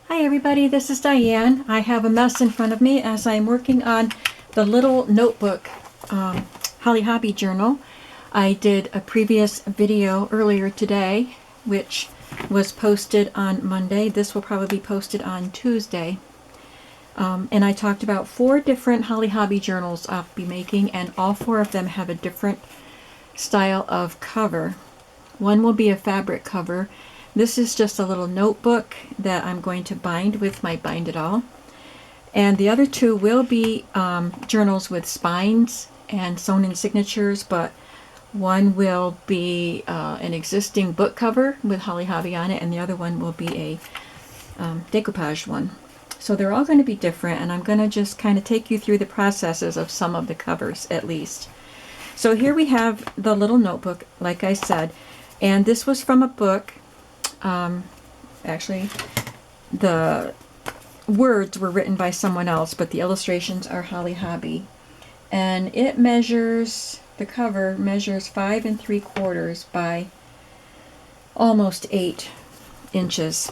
Hi everybody, this is Diane. I have a mess in front of me as I'm working on the little notebook Holly Hobby journal. I did a previous video earlier today which was posted on Monday. This will probably be posted on Tuesday. And I talked about 4 different Holly Hobby journals I'll be making, and all 4 of them have a different style of cover. One will be a fabric cover. This is just a little notebook that I'm going to bind with my Bind It All. And the other 2 will be journals with spines and sewn in signatures, but one will be an existing book cover with Holly Hobby on it, and the other one will be a decoupage one. So they're all going to be different, and I'm going to just kind of take you through the processes of some of the covers at least. So here we have the little notebook, like I said, and this was from a book. Actually, the words were written by someone else, but the illustrations are Holly Hobby. And it measures, the cover measures 5 3/4 by almost 8 inches.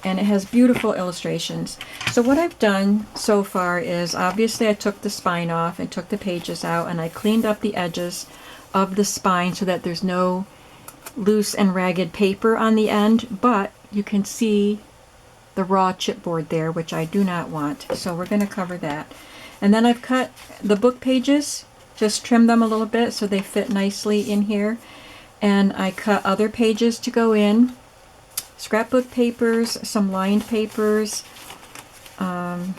And it has beautiful illustrations. So what I've done so far is, obviously I took the spine off and took the pages out, and I cleaned up the edges of the spine so that there's no loose and ragged paper on the end, but you can see the raw chipboard there, which I do not want. So we're going to cover that. And then I've cut the book pages, just trimmed them a little bit so they fit nicely in here. And I cut other pages to go in, scrapbook papers, some lined papers, and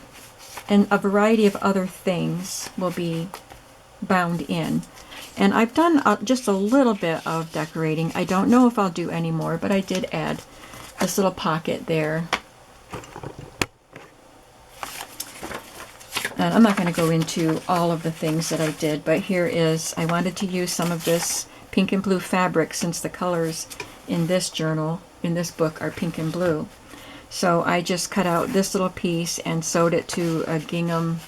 a variety of other things will be bound in. And I've done just a little bit of decorating. I don't know if I'll do any more, but I did add this little pocket there. And I'm not going to go into all of the things that I did, but here is, I wanted to use some of this pink and blue fabric since the colors in this journal, in this book, are pink and blue. So I just cut out this little piece and sewed it to a gingham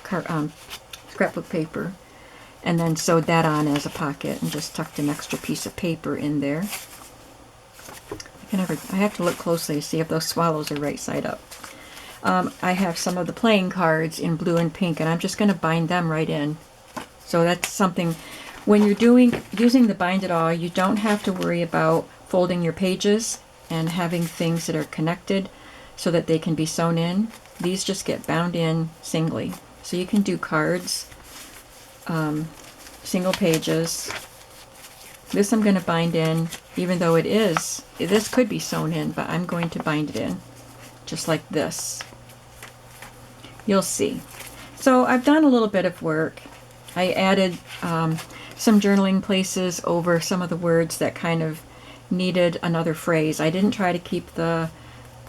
scrapbook paper, and then sewed that on as a pocket and just tucked an extra piece of paper in there. I have to look closely to see if those swallows are right side up. I have some of the playing cards in blue and pink, and I'm just going to bind them right in. So that's something, when you're using the Bind It All, you don't have to worry about folding your pages and having things that are connected so that they can be sewn in. These just get bound in singly. So you can do cards, single pages. This I'm going to bind in, even though this could be sewn in, but I'm going to bind it in just like this. You'll see. So I've done a little bit of work. I added some journaling places over some of the words that kind of needed another phrase. I didn't try to keep the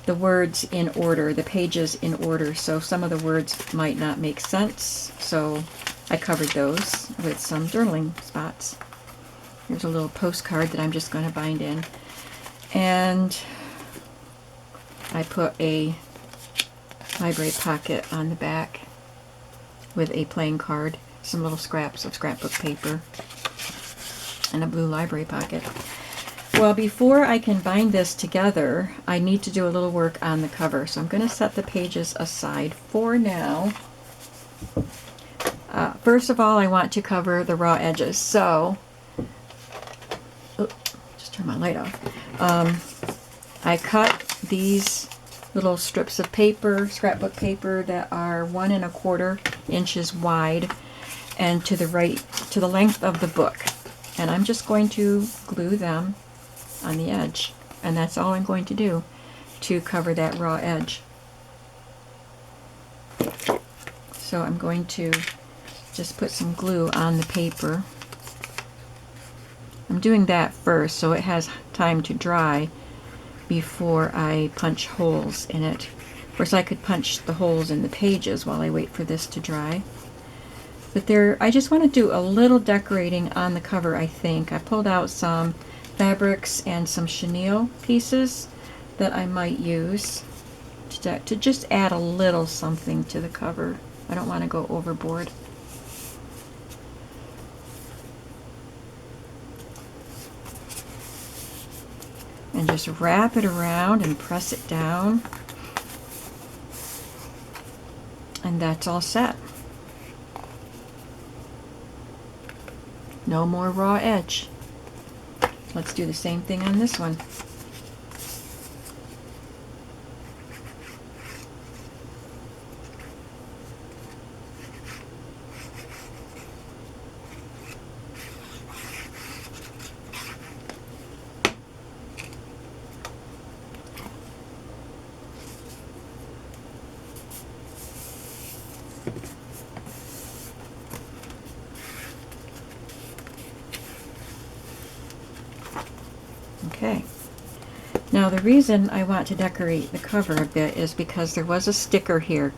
words in order, the pages in order, so some of the words might not make sense. So I covered those with some journaling spots. Here's a little postcard that I'm just going to bind in. And I put a library pocket on the back with a playing card, some little scraps of scrapbook paper, and a blue library pocket. Well, before I can bind this together, I need to do a little work on the cover. So I'm going to set the pages aside for now. First of all, I want to cover the raw edges. So, just turn my light off. I cut these little strips of paper, scrapbook paper, that are 1 1/4 inches wide and to the length of the book. And I'm just going to glue them on the edge. And that's all I'm going to do to cover that raw edge. So I'm going to just put some glue on the paper. I'm doing that first so it has time to dry before I punch holes in it. Of course, I could punch the holes in the pages while I wait for this to dry. But I just want to do a little decorating on the cover, I think. I pulled out some fabrics and some chenille pieces that I might use to just add a little something to the cover. I don't want to go overboard. And just wrap it around and press it down. And that's all set. No more raw edge. Let's do the same thing on this one. Okay. Now the reason I want to decorate the cover a bit is because there was a sticker here,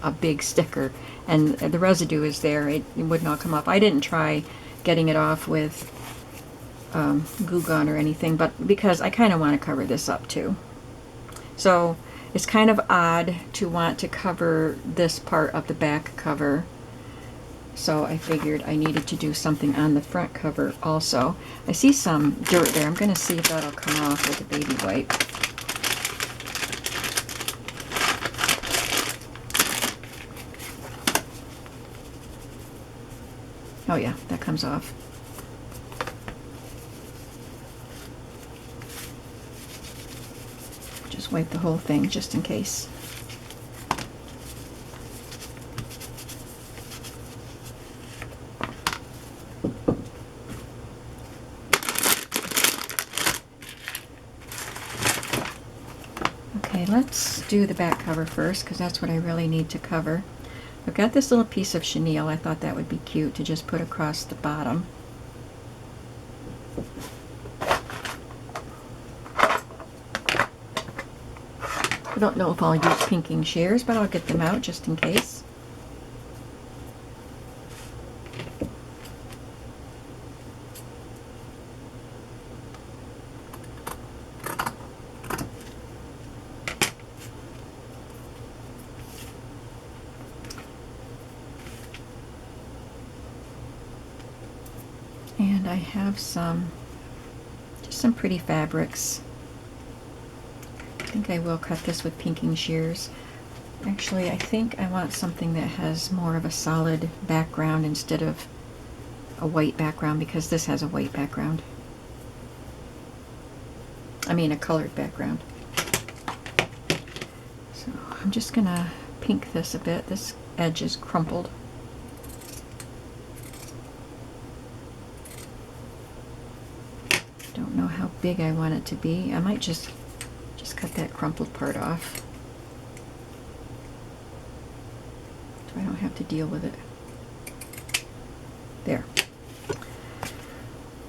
a big sticker, and the residue is there. It would not come off. I didn't try getting it off with glue gun or anything, but because I kind of want to cover this up too. So it's kind of odd to want to cover this part of the back cover. So I figured I needed to do something on the front cover also. I see some dirt there. I'm going to see if that'll come off with a baby wipe. Oh yeah, that comes off. Just wipe the whole thing just in case. Okay, let's do the back cover first because that's what I really need to cover. I've got this little piece of chenille. I thought that would be cute to just put across the bottom. I don't know if I'll use pinking shears, but I'll get them out just in case. And I have just some pretty fabrics. I think I will cut this with pinking shears. Actually, I think I want something that has more of a solid background instead of a white background, because this has a white background. I mean a colored background. So I'm just gonna pink this a bit. This edge is crumpled. Don't know how big I want it to be. I might just cut that crumpled part off, so I don't have to deal with it. There.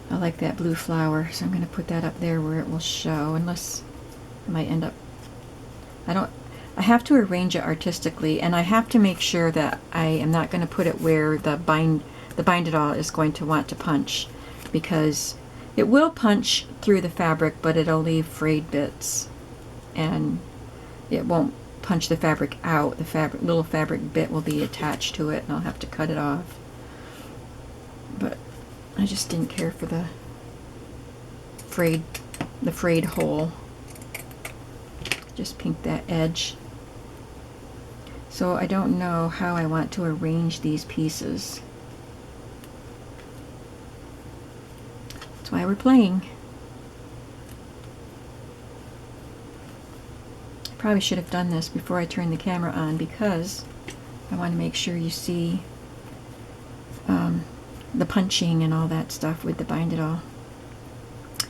I like that blue flower, so I'm going to put that up there where it will show, unless I might end up... I have to arrange it artistically, and I have to make sure that I am not going to put it where the bind it all is going to want to punch, because it will punch through the fabric, but it'll leave frayed bits, and it won't punch the fabric out. The little fabric bit will be attached to it, and I'll have to cut it off. But I just didn't care for the frayed hole. Just pink that edge. So I don't know how I want to arrange these pieces. That's why we're playing. I probably should have done this before I turned the camera on, because I want to make sure you see the punching and all that stuff with the bind it all.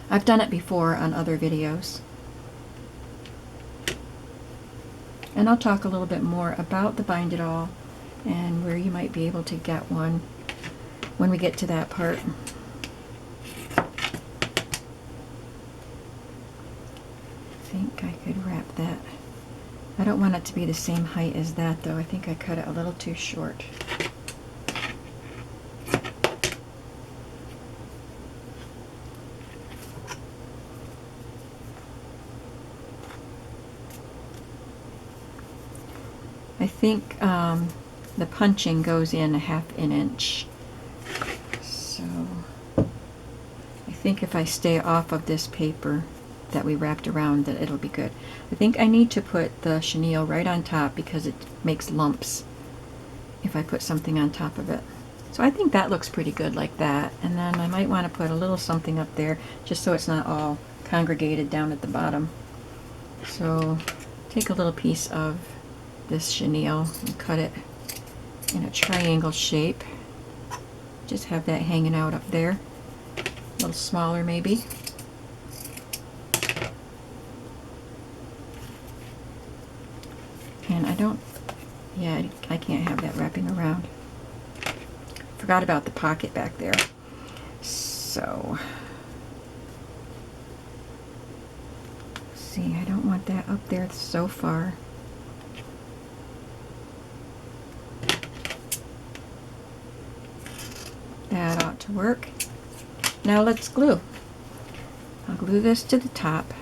I've done it before on other videos. And I'll talk a little bit more about the bind it all and where you might be able to get one when we get to that part. I think I could wrap that. I don't want it to be the same height as that though. I think I cut it a little too short. I think the punching goes in 1/2 inch. So I think if I stay off of this paper, that we wrapped around, that it'll be good. I think I need to put the chenille right on top because it makes lumps if I put something on top of it. So I think that looks pretty good like that. And then I might want to put a little something up there just so it's not all congregated down at the bottom. So take a little piece of this chenille and cut it in a triangle shape. Just have that hanging out up there. A little smaller maybe. And I don't, yeah, I can't have that wrapping around. Forgot about the pocket back there. So, see, I don't want that up there so far. That ought to work. Now let's glue. I'll glue this to the top.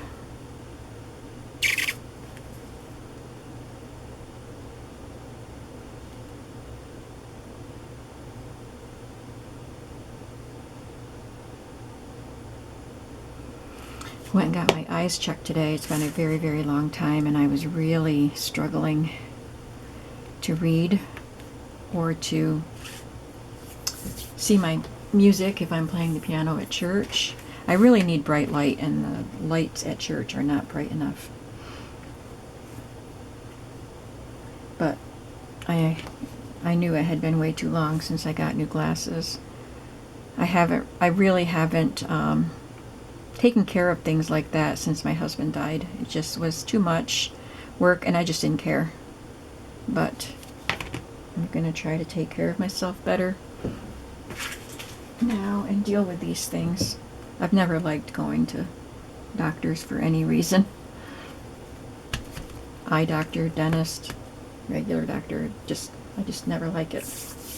Went and got my eyes checked today. It's been a very, very long time, and I was really struggling to read or to see my music if I'm playing the piano at church. I really need bright light, and the lights at church are not bright enough. But I knew it had been way too long since I got new glasses. I really haven't taken care of things like that since my husband died. It just was too much work, and I just didn't care. But I'm gonna try to take care of myself better now and deal with these things. I've never liked going to doctors for any reason. Eye doctor, dentist, regular doctor, I just never like it.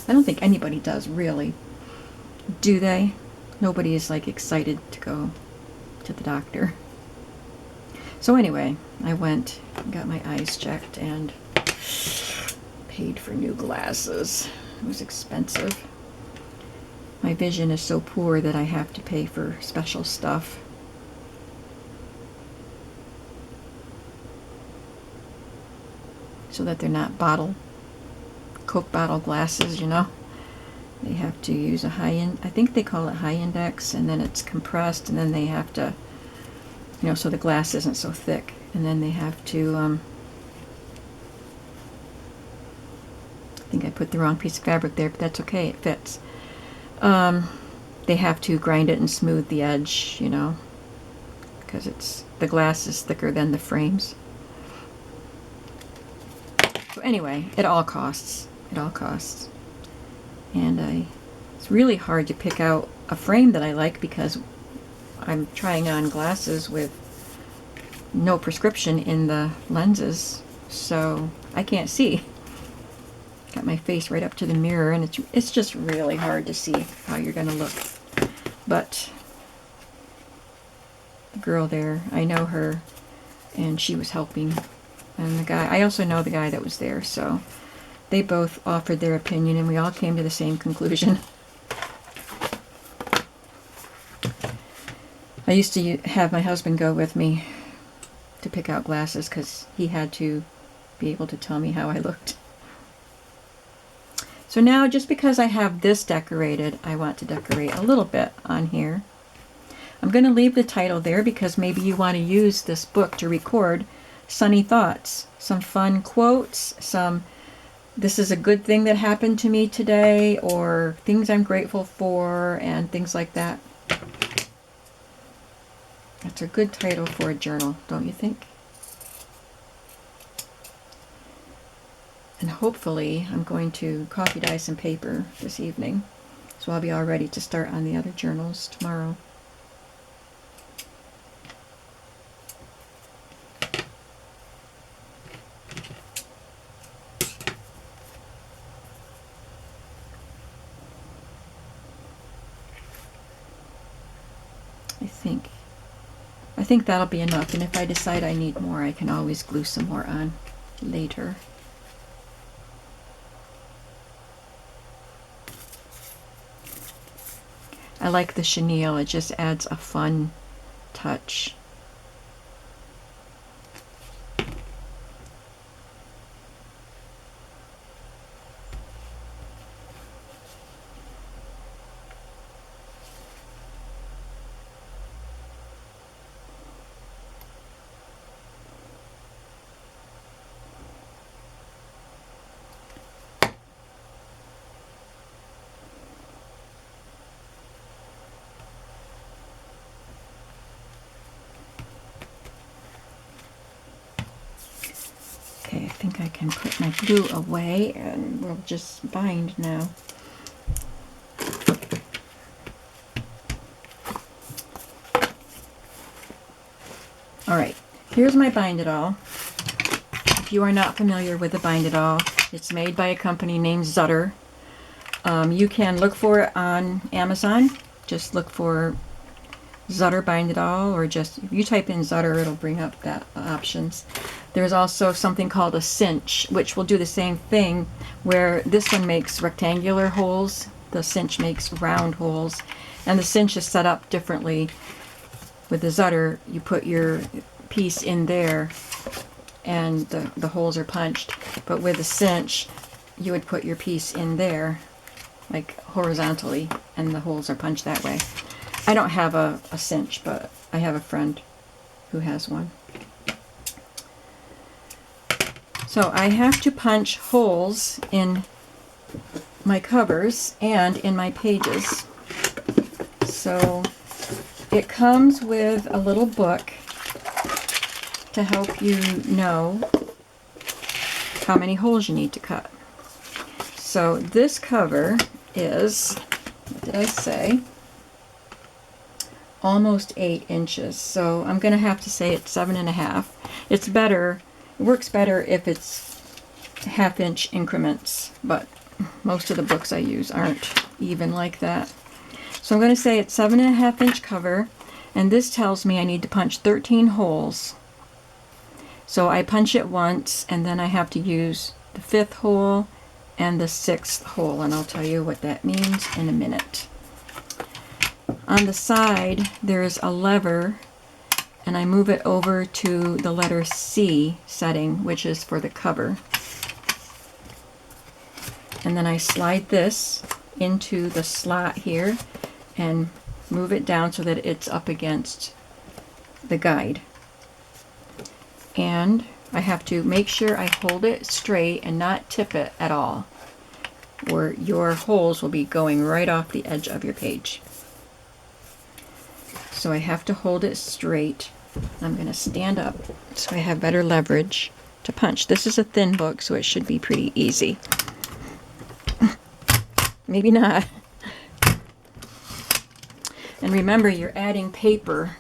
I don't think anybody does, really. Do they? Nobody is like excited to go to the doctor. So anyway, I went and got my eyes checked and paid for new glasses. It was expensive. My vision is so poor that I have to pay for special stuff. So that they're not Coke bottle glasses, you know. They have to use a I think they call it high index, and then it's compressed, and then they have to, you know, so the glass isn't so thick, and then they have to, I think I put the wrong piece of fabric there, but that's okay, it fits. They have to grind it and smooth the edge, you know, because the glass is thicker than the frames. So anyway, it all costs. It all costs. And it's really hard to pick out a frame that I like because I'm trying on glasses with no prescription in the lenses, so I can't see. Got my face right up to the mirror, and it's just really hard to see how you're going to look. But the girl there, I know her, and she was helping. And the guy, I also know the guy that was there, so they both offered their opinion, and we all came to the same conclusion. I used to have my husband go with me to pick out glasses because he had to be able to tell me how I looked. So now, just because I have this decorated, I want to decorate a little bit on here. I'm going to leave the title there because maybe you want to use this book to record sunny thoughts, some fun quotes, some this is a good thing that happened to me today, or things I'm grateful for, and things like that. That's a good title for a journal, don't you think? And hopefully I'm going to coffee dye some paper this evening, so I'll be all ready to start on the other journals tomorrow. I think that'll be enough, and if I decide I need more, I can always glue some more on later. I like the chenille, it just adds a fun touch. think I can put my glue away and we'll just bind now. Alright, here's my Bind It All. If you are not familiar with the Bind It All, it's made by a company named Zutter. You can look for it on Amazon. Just look for Zutter Bind It All, or just, if you type in Zutter, it'll bring up that options. There's also something called a cinch, which will do the same thing, where this one makes rectangular holes, the cinch makes round holes, and the cinch is set up differently. With the Zutter, you put your piece in there and the holes are punched, but with the cinch, you would put your piece in there, like horizontally, and the holes are punched that way. I don't have a cinch, but I have a friend who has one. So I have to punch holes in my covers and in my pages. So it comes with a little book to help you know how many holes you need to cut. So this cover is, what did I say? Almost 8 inches. So I'm going to have to say it's 7.5. It's better, it works better if it's 1/2 inch increments, but most of the books I use aren't even like that. So I'm going to say it's 7.5 inch cover, and this tells me I need to punch 13 holes. So I punch it once, and then I have to use the 5th hole and the 6th hole, and I'll tell you what that means in a minute. On the side, there's a lever, and I move it over to the letter C setting, which is for the cover. And then I slide this into the slot here and move it down so that it's up against the guide. And I have to make sure I hold it straight and not tip it at all, or your holes will be going right off the edge of your page. So I have to hold it straight. I'm going to stand up so I have better leverage to punch. This is a thin book, so it should be pretty easy. Maybe not. And remember, you're adding paper.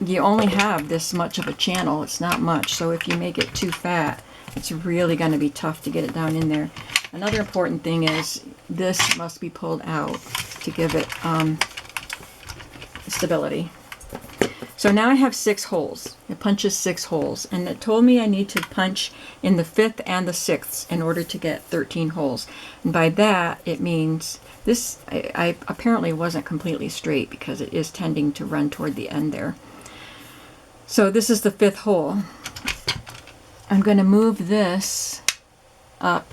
You only have this much of a channel. It's not much, so if you make it too fat, it's really going to be tough to get it down in there. Another important thing is this must be pulled out to give it stability. So now I have 6 holes. It punches 6 holes, and it told me I need to punch in the 5th and the 6th in order to get 13 holes. And by that, it means this I apparently wasn't completely straight because it is tending to run toward the end there. So this is the 5th hole. I'm going to move this up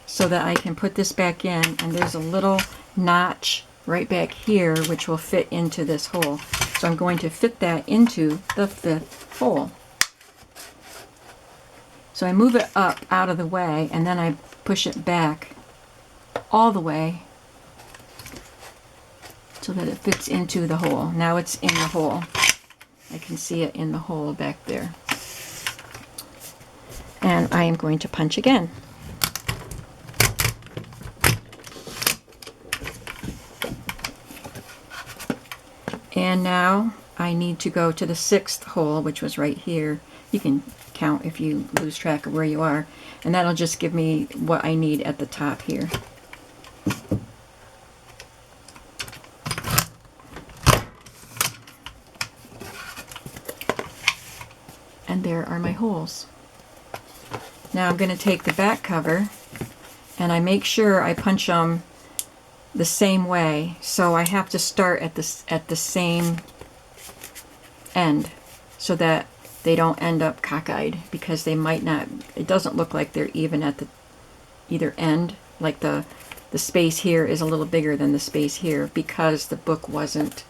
so that I can put this back in, and there's a little notch right back here which will fit into this hole. So I'm going to fit that into the 5th hole. So I move it up out of the way, and then I push it back all the way so that it fits into the hole. Now it's in the hole. I can see it in the hole back there. And I am going to punch again. And now I need to go to the 6th hole, which was right here. You can count if you lose track of where you are. And that'll just give me what I need at the top here. And there are my holes. Now I'm going to take the back cover, and I make sure I punch them the same way. So I have to start at the same end so that they don't end up cockeyed, because they might not. It doesn't look like they're even at the either end. Like the space here is a little bigger than the space here because the book wasn't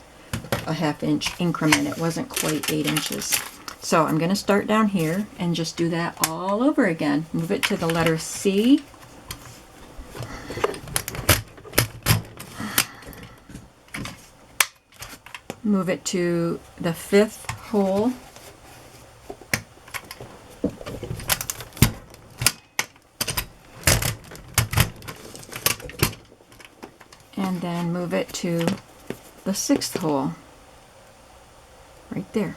a 1/2 inch increment. It wasn't quite 8 inches. So I'm going to start down here and just do that all over again. Move it to the letter C. Move it to the 5th hole. and then move it to the 6th hole right there.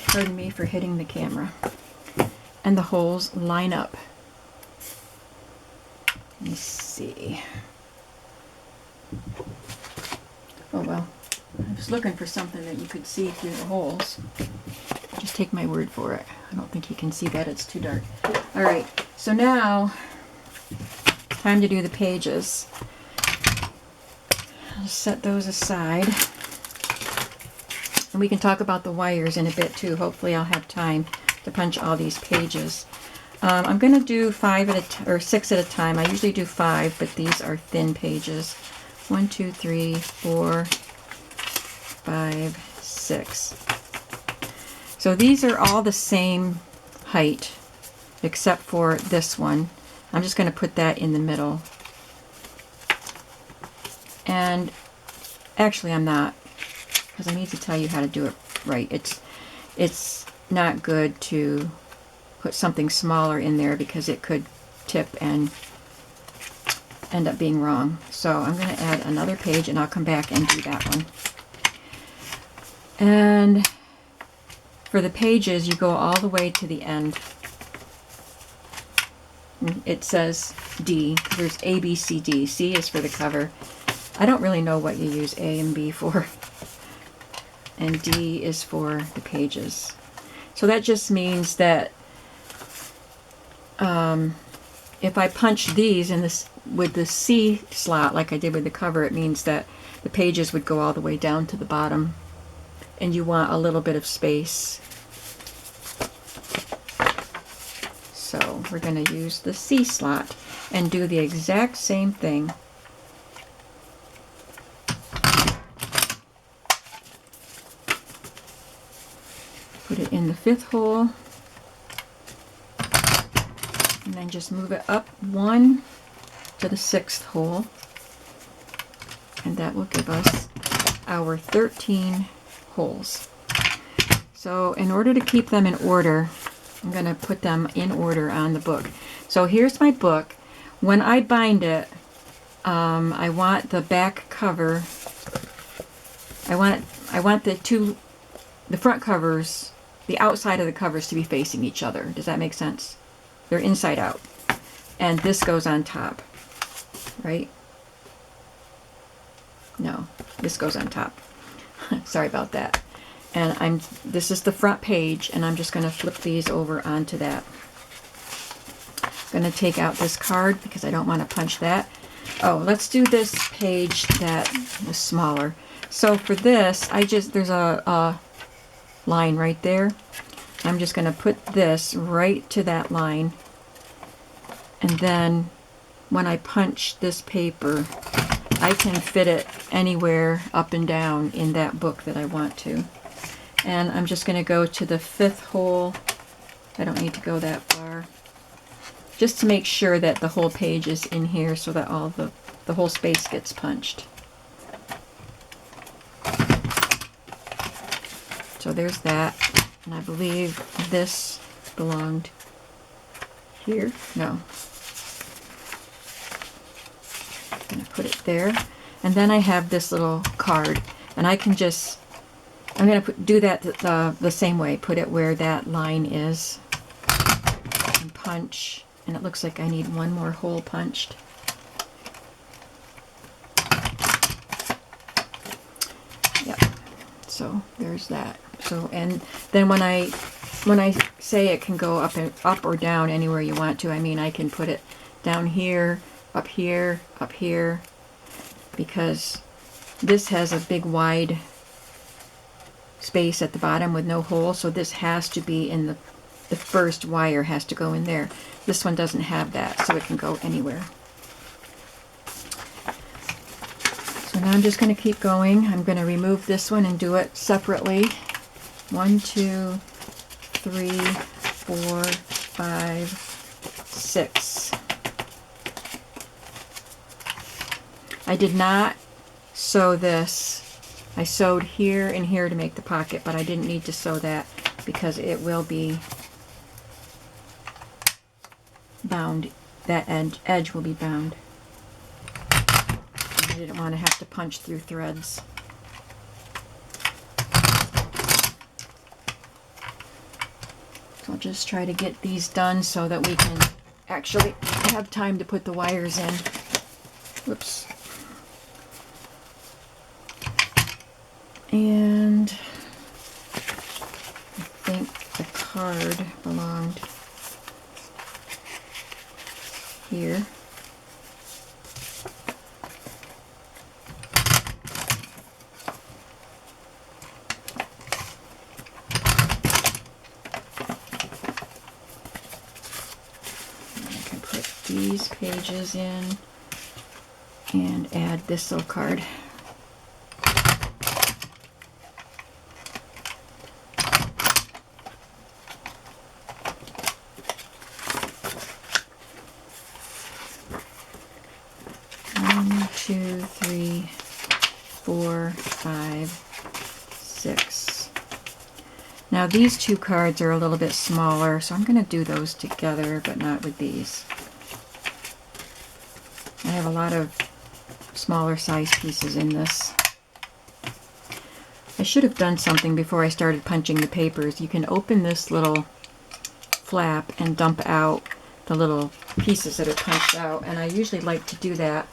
Pardon me for hitting the camera. And the holes line up. Let me see. Oh well, I was looking for something that you could see through the holes. Just take my word for it. I don't think you can see that, it's too dark. Alright, so now, time to do the pages. I'll set those aside. And we can talk about the wires in a bit too. Hopefully I'll have time to punch all these pages. I'm going to do 6 at a time. I usually do 5, but these are thin pages. 1, 2, 3, 4, 5, 6. So these are all the same height, except for this one. I'm just going to put that in the middle. And actually I'm not, because I need to tell you how to do it right. It's not good to put something smaller in there because it could tip and end up being wrong. So I'm going to add another page and I'll come back and do that one. And for the pages, you go all the way to the end. It says D. There's A, B, C, D. C is for the cover. I don't really know what you use A and B for. And D is for the pages. So that just means that if I punch these in this with the C slot like I did with the cover, it means that the pages would go all the way down to the bottom, and you want a little bit of space. So we're going to use the C slot and do the exact same thing. Put it in the 5th hole, and then just move it up 1 to the 6th hole, and that will give us our 13 holes. So in order to keep them in order, I'm going to put them in order on the book. So here's my book. When I bind it, I want the back cover, I want the front covers, the outside of the covers to be facing each other. Does that make sense? They're inside out. And this goes on top, right? No, this goes on top. Sorry about that. And this is the front page, and I'm just going to flip these over onto that. I'm going to take out this card because I don't want to punch that. Oh, let's do this page that is smaller. So for this, there's a line right there. I'm just going to put this right to that line, and then when I punch this paper, I can fit it anywhere up and down in that book that I want to. And I'm just going to go to the 5th hole. I don't need to go that far, just to make sure that the whole page is in here so that all the whole space gets punched. So there's that. And I believe this belonged here. No. I'm going to put it there. And then I have this little card. And I can just, I'm going to do that the same way. Put it where that line is. And punch. And it looks like I need one more hole punched. Yep. So there's that. So, and then when I say it can go up or down anywhere you want to, I mean I can put it down here, up here, up here, because this has a big wide space at the bottom with no hole, so this has to be in the first wire has to go in there. This one doesn't have that, so it can go anywhere. So now I'm just going to keep going. I'm going to remove this one and do it separately. 1, 2, 3, 4, 5, 6. I did not sew this. I sewed here and here to make the pocket, but I didn't need to sew that because it will be bound. That edge will be bound. I didn't want to have to punch through threads. So I'll just try to get these done so that we can actually have time to put the wires in. Whoops. And I think the card belonged here. These pages in and add this little card. One, two, three, four, five, six. Now these two cards are a little bit smaller, so I'm going to do those together, but not with these. I have a lot of smaller size pieces in this. I should have done something before I started punching the papers. You can open this little flap and dump out the little pieces that are punched out, and I usually like to do that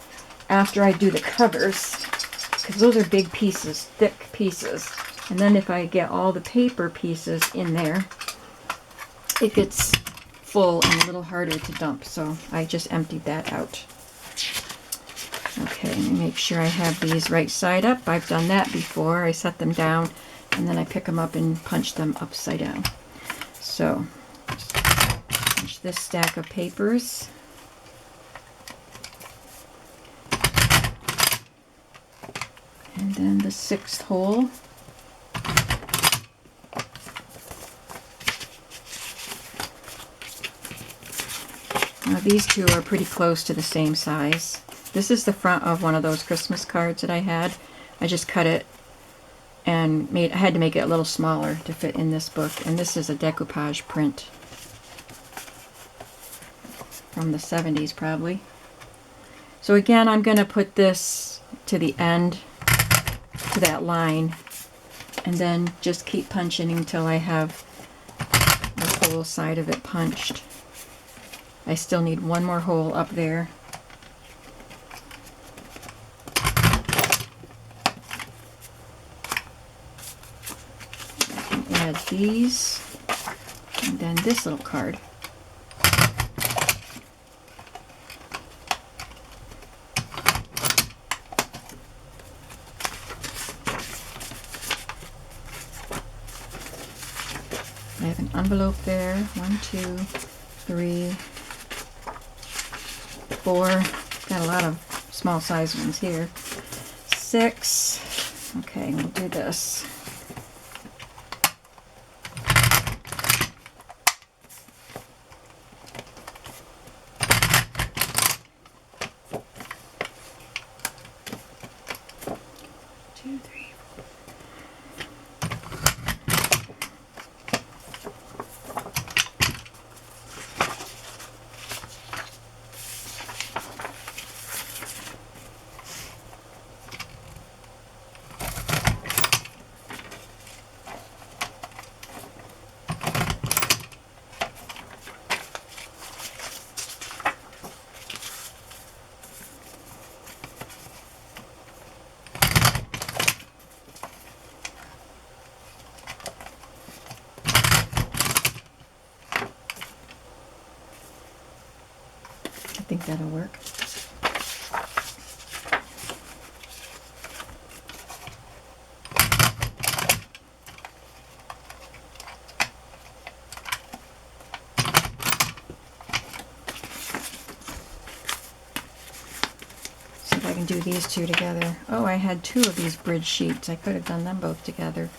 after I do the covers, because those are big pieces, thick pieces. And then if I get all the paper pieces in there, it gets full and a little harder to dump, so I just emptied that out. Okay, let me make sure I have these right side up. I've done that before. I set them down and then I pick them up and punch them upside down. So, punch this stack of papers. And then the 6th hole. Now these two are pretty close to the same size. This is the front of one of those Christmas cards that I had. I just cut it and I had to make it a little smaller to fit in this book. And this is a decoupage print from the 70s probably. So again, I'm going to put this to the end, to that line, and then just keep punching until I have the whole side of it punched. I still need one more hole up there. Add these, and then this little card. I have an envelope there. 1, 2, 3, 4. Got a lot of small size ones here. 6. Okay, we'll do this. I think that'll work. See if I can do these two together. Oh, I had 2 of these bridge sheets. I could have done them both together.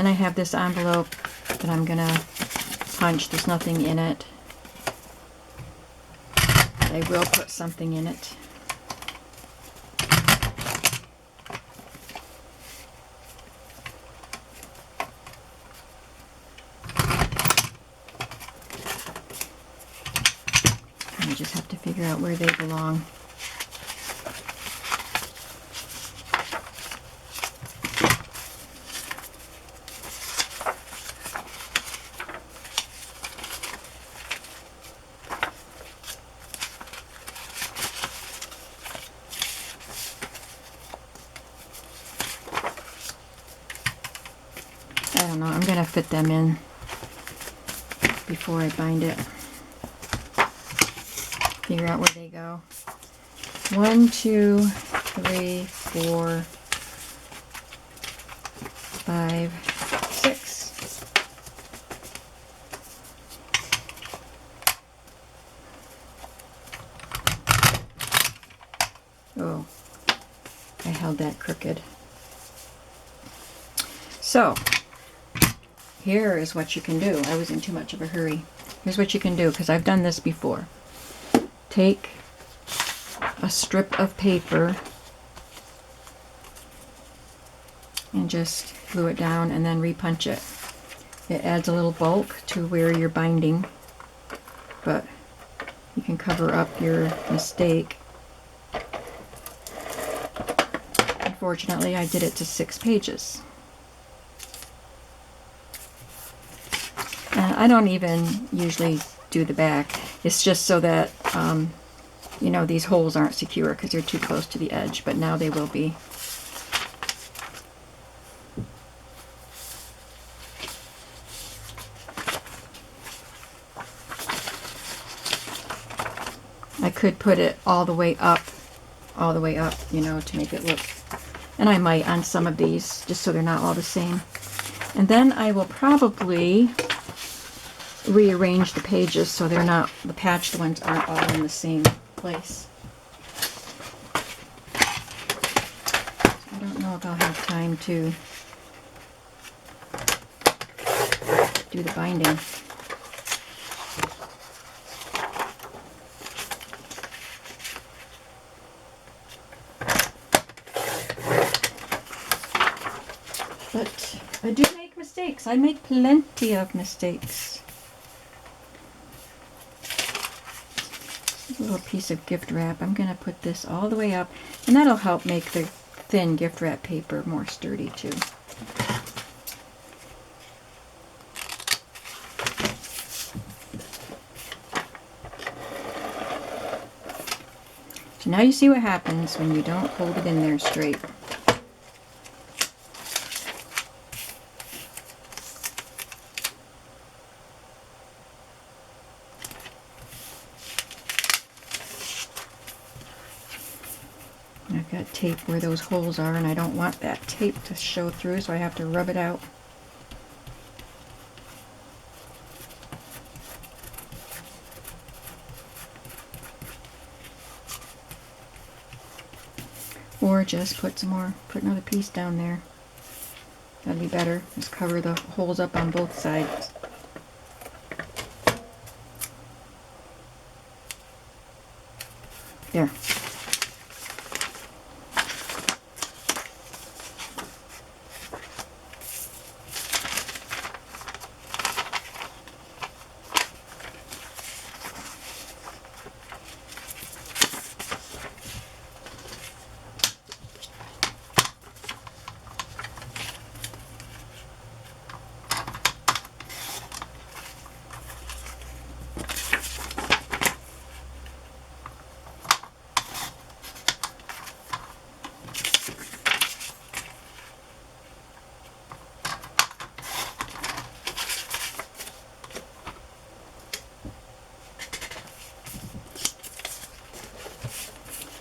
Then I have this envelope that I'm gonna punch. There's nothing in it. I will put something in it. I just have to figure out where they belong. I don't know, I'm going to fit them in before I bind it. Figure out where they go. 1, 2, 3, 4, 5, 6. Oh, I held that crooked. So, here is what you can do. I was in too much of a hurry. Here's what you can do, because I've done this before. Take a strip of paper and just glue it down and then repunch it. It adds a little bulk to where you're binding, but you can cover up your mistake. Unfortunately, I did it to 6 pages. And I don't even usually do the back. It's just so that, you know, these holes aren't secure because they're too close to the edge, but now they will be. I could put it all the way up, you know, to make it look, and I might on some of these, just so they're not all the same. And then I will probably rearrange the pages so they're not, the patched ones aren't all in the same place. I don't know if I'll have time to do the binding. But I do make mistakes. I make plenty of mistakes. A little piece of gift wrap. I'm going to put this all the way up, and that'll help make the thin gift wrap paper more sturdy too. So now you see what happens when you don't hold it in there straight. I've got tape where those holes are, and I don't want that tape to show through, so I have to rub it out. Or just put another piece down there. That'd be better. Just cover the holes up on both sides. There.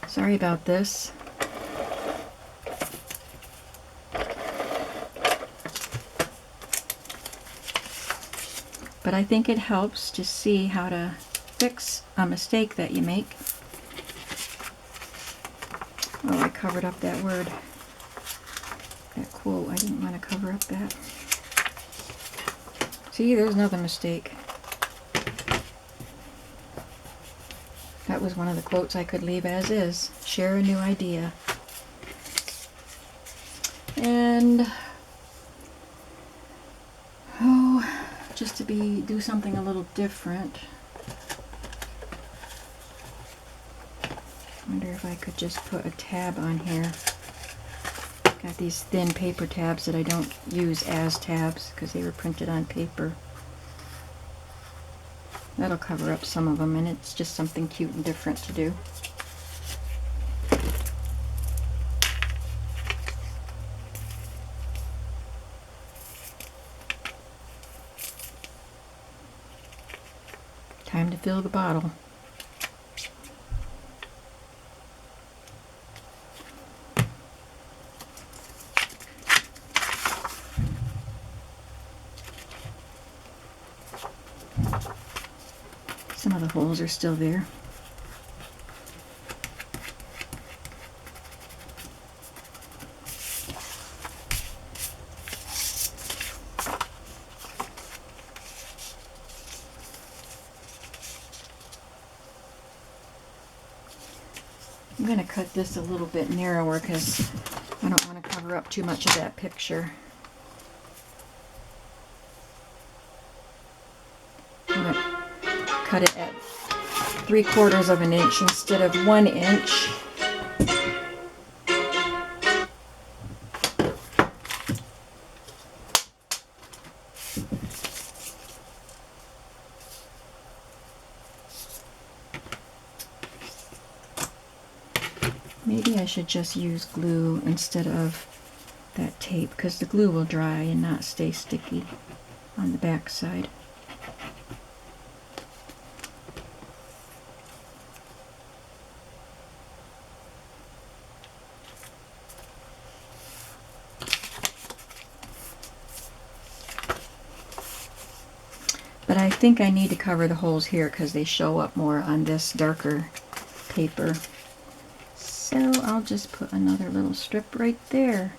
Sorry about this. But I think it helps to see how to fix a mistake that you make. Oh, I covered up that word. That quote. I didn't want to cover up that. See, there's another mistake. That was one of the quotes I could leave as is. Share a new idea. And just to do something a little different. I wonder if I could just put a tab on here. Got these thin paper tabs that I don't use as tabs because they were printed on paper. That'll cover up some of them, and it's just something cute and different to do. Time to fill the bottle. Some of the holes are still there. I'm going to cut this a little bit narrower because I don't want to cover up too much of that picture. I'm going to cut it at 3/4 of an inch instead of 1 inch. Maybe I should just use glue instead of that tape because the glue will dry and not stay sticky on the back side. But I think I need to cover the holes here because they show up more on this darker paper. So I'll just put another little strip right there.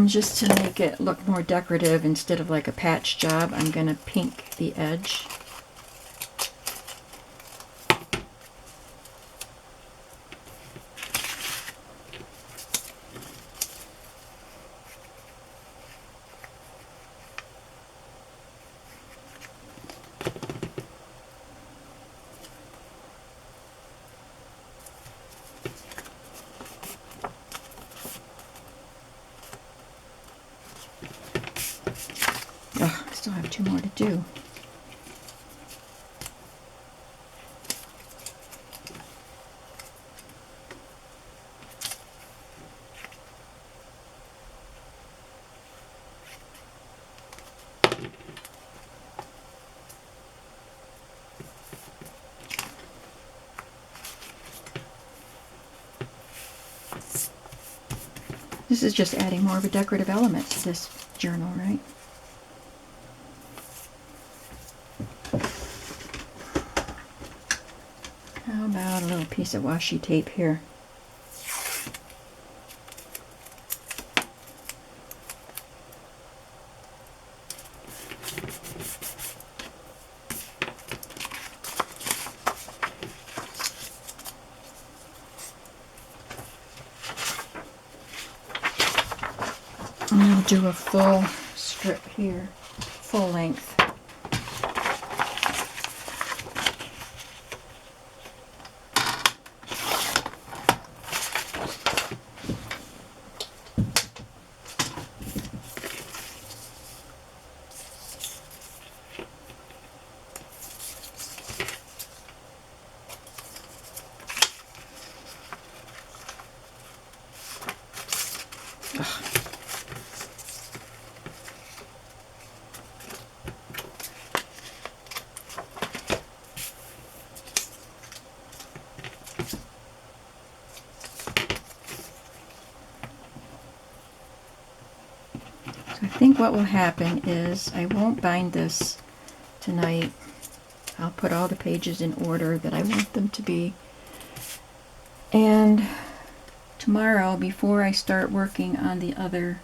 Just to make it look more decorative instead of like a patch job, I'm going to pink the edge. Oh, I still have 2 more to do. This is just adding more of a decorative element to this journal, right? How about a little piece of washi tape here? And I'll do a full strip here, full length. So I think what will happen is I won't bind this tonight. I'll put all the pages in order that I want them to be. And tomorrow, before I start working on the other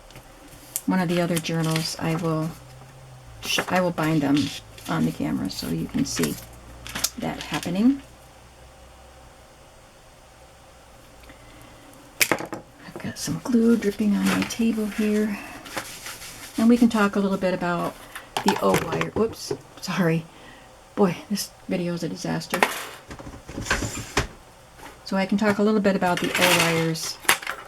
one of the other journals, I will bind them on the camera so you can see that happening. I've got some glue dripping on my table here. And we can talk a little bit about the O-wire. Whoops, sorry. Boy, this video is a disaster. So I can talk a little bit about the O-wires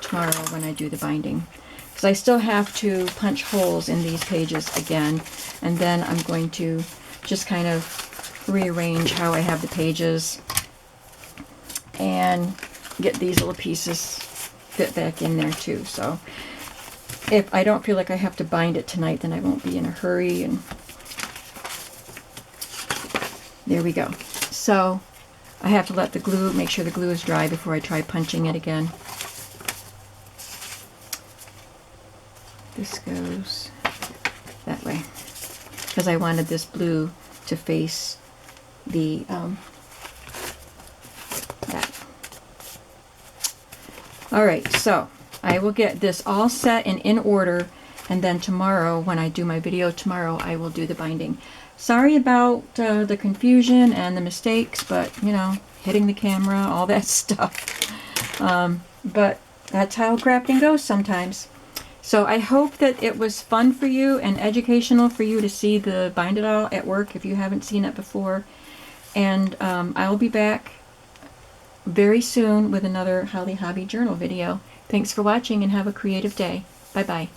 tomorrow when I do the binding. Because I still have to punch holes in these pages again. And then I'm going to just kind of rearrange how I have the pages and get these little pieces fit back in there too. So if I don't feel like I have to bind it tonight, then I won't be in a hurry. And there we go. So I have to let the glue, make sure the glue is dry before I try punching it again. This goes that way because I wanted this blue to face the that. All right, so I will get this all set and in order, and then tomorrow, when I do my video tomorrow, I will do the binding. Sorry about the confusion and the mistakes, but you know, hitting the camera, all that stuff. But that's how crafting goes sometimes. So I hope that it was fun for you and educational for you to see the Bind It All at work if you haven't seen it before. And I'll be back very soon with another Holly Hobby Journal video. Thanks for watching and have a creative day. Bye-bye.